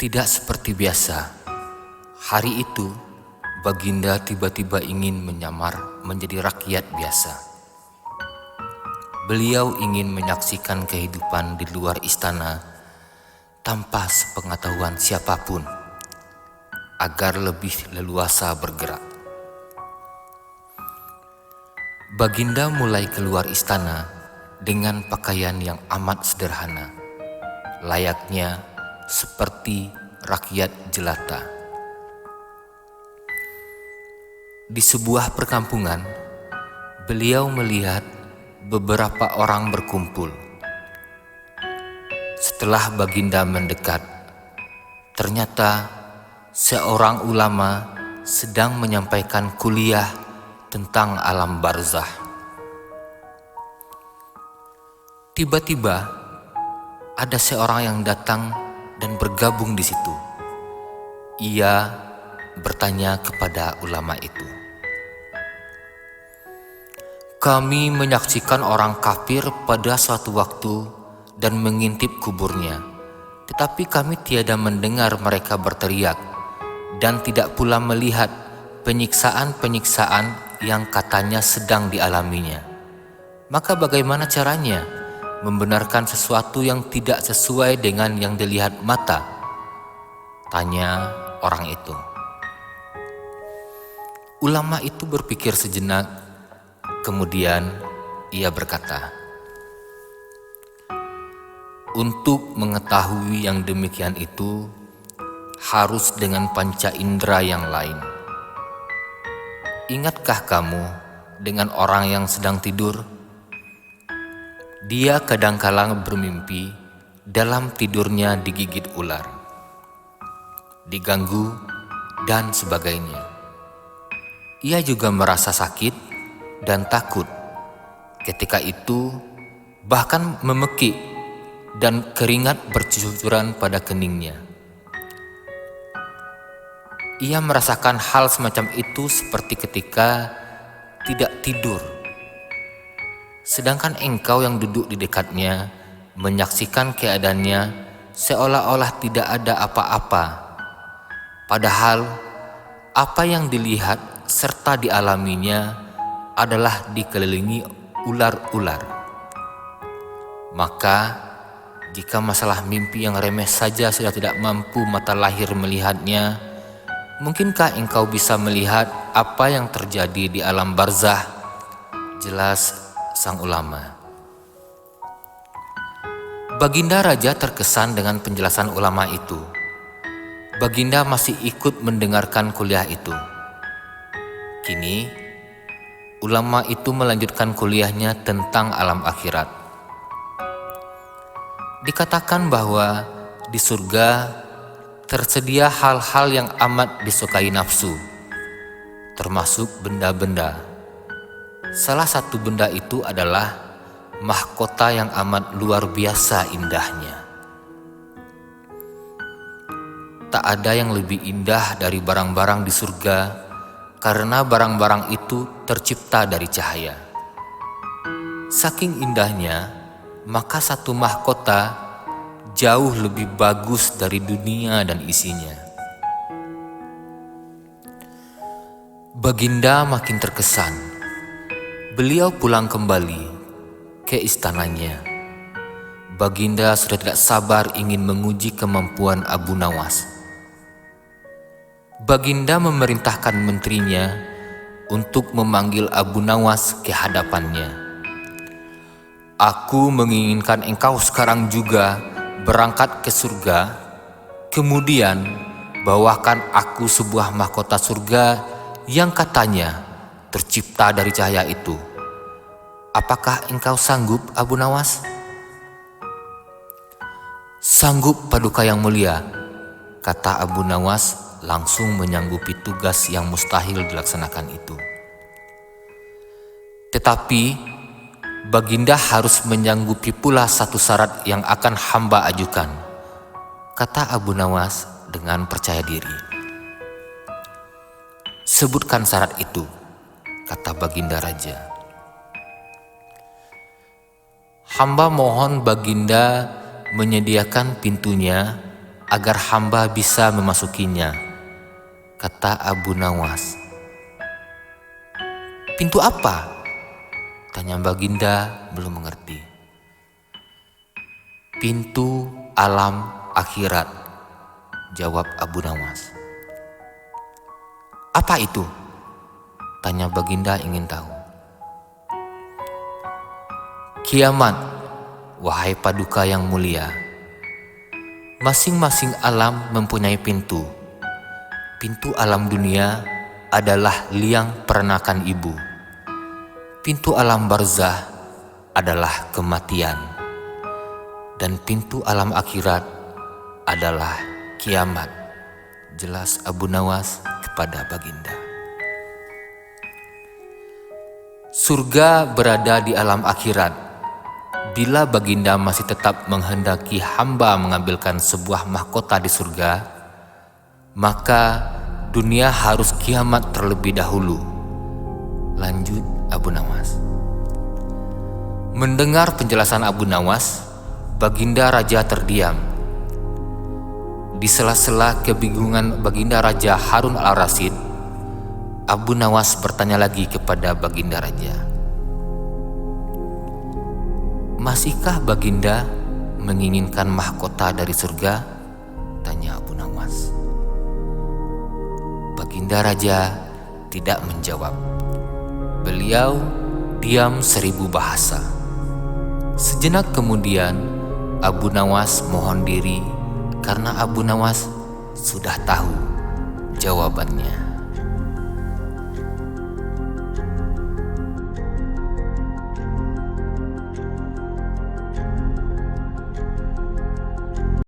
Tidak seperti biasa, hari itu Baginda tiba-tiba ingin menyamar menjadi rakyat biasa. Beliau ingin menyaksikan kehidupan di luar istana tanpa sepengetahuan siapapun, agar lebih leluasa bergerak. Baginda mulai keluar istana dengan pakaian yang amat sederhana, layaknya seperti rakyat jelata. Di sebuah perkampungan, beliau melihat beberapa orang berkumpul. Setelah Baginda mendekat, ternyata seorang ulama sedang menyampaikan kuliah tentang alam barzah. Tiba-tiba ada seorang yang datang dan bergabung di situ. Ia bertanya kepada ulama itu, "Kami menyaksikan orang kafir pada suatu waktu dan mengintip kuburnya, tetapi kami tiada mendengar mereka berteriak dan tidak pula melihat penyiksaan-penyiksaan yang katanya sedang dialaminya. Maka bagaimana caranya membenarkan sesuatu yang tidak sesuai dengan yang dilihat mata?" tanya orang itu. Ulama itu berpikir sejenak, kemudian ia berkata, "Untuk mengetahui yang demikian itu harus dengan panca indera yang lain. Ingatkah kamu dengan orang yang sedang tidur? Dia kadang-kala bermimpi dalam tidurnya digigit ular, diganggu, dan sebagainya. Ia juga merasa sakit dan takut. Ketika itu bahkan memekik dan keringat bercucuran pada keningnya. Ia merasakan hal semacam itu seperti ketika tidak tidur. Sedangkan engkau yang duduk di dekatnya menyaksikan keadaannya seolah-olah tidak ada apa-apa. Padahal apa yang dilihat serta dialaminya adalah dikelilingi ular-ular. Maka jika masalah mimpi yang remeh saja sudah tidak mampu mata lahir melihatnya, mungkinkah engkau bisa melihat apa yang terjadi di alam barzah?" jelas sang ulama. Baginda Raja terkesan dengan penjelasan ulama itu. Baginda masih ikut mendengarkan kuliah itu. Kini, ulama itu melanjutkan kuliahnya tentang alam akhirat. Dikatakan bahwa di surga tersedia hal-hal yang amat disukai nafsu, termasuk benda-benda. Salah satu benda itu adalah mahkota yang amat luar biasa indahnya. Tak ada yang lebih indah dari barang-barang di surga, karena barang-barang itu tercipta dari cahaya. Saking indahnya, maka satu mahkota jauh lebih bagus dari dunia dan isinya. Baginda makin terkesan. Beliau pulang kembali ke istananya. Baginda sudah tidak sabar ingin menguji kemampuan Abu Nawas. Baginda memerintahkan menterinya untuk memanggil Abu Nawas ke hadapannya. "Aku menginginkan engkau sekarang juga berangkat ke surga, kemudian bawakan aku sebuah mahkota surga yang katanya tercipta dari cahaya itu. Apakah engkau sanggup, Abu Nawas?" "Sanggup, Paduka yang mulia," kata Abu Nawas, langsung menyanggupi tugas yang mustahil dilaksanakan itu. "Tetapi Baginda harus menyanggupi pula satu syarat yang akan hamba ajukan," kata Abu Nawas dengan percaya diri. "Sebutkan syarat itu," kata Baginda Raja. "Hamba mohon Baginda menyediakan pintunya agar hamba bisa memasukinya, kata Abu Nawas. Pintu apa? Tanya Baginda belum mengerti. Pintu alam akhirat, jawab Abu Nawas. Apa itu? Tanya Baginda ingin tahu. Kiamat, wahai paduka yang mulia. Masing-masing alam mempunyai pintu. Pintu alam dunia adalah liang perenakan ibu. Pintu alam barzah adalah kematian. Dan pintu alam akhirat adalah kiamat, jelas Abu Nawas kepada Baginda. Surga berada di alam akhirat. Bila Baginda masih tetap menghendaki hamba mengambilkan sebuah mahkota di surga, maka dunia harus kiamat terlebih dahulu. Lanjut Abu Nawas. Mendengar penjelasan Abu Nawas, Baginda Raja terdiam. Di sela-sela kebingungan Baginda Raja Harun al-Rasyid, Abu Nawas bertanya lagi kepada Baginda Raja. Masihkah Baginda menginginkan mahkota dari surga? Tanya Abu Nawas. Baginda Raja tidak menjawab. Beliau diam 1000 bahasa. Sejenak kemudian Abu Nawas mohon diri karena Abu Nawas sudah tahu jawabannya.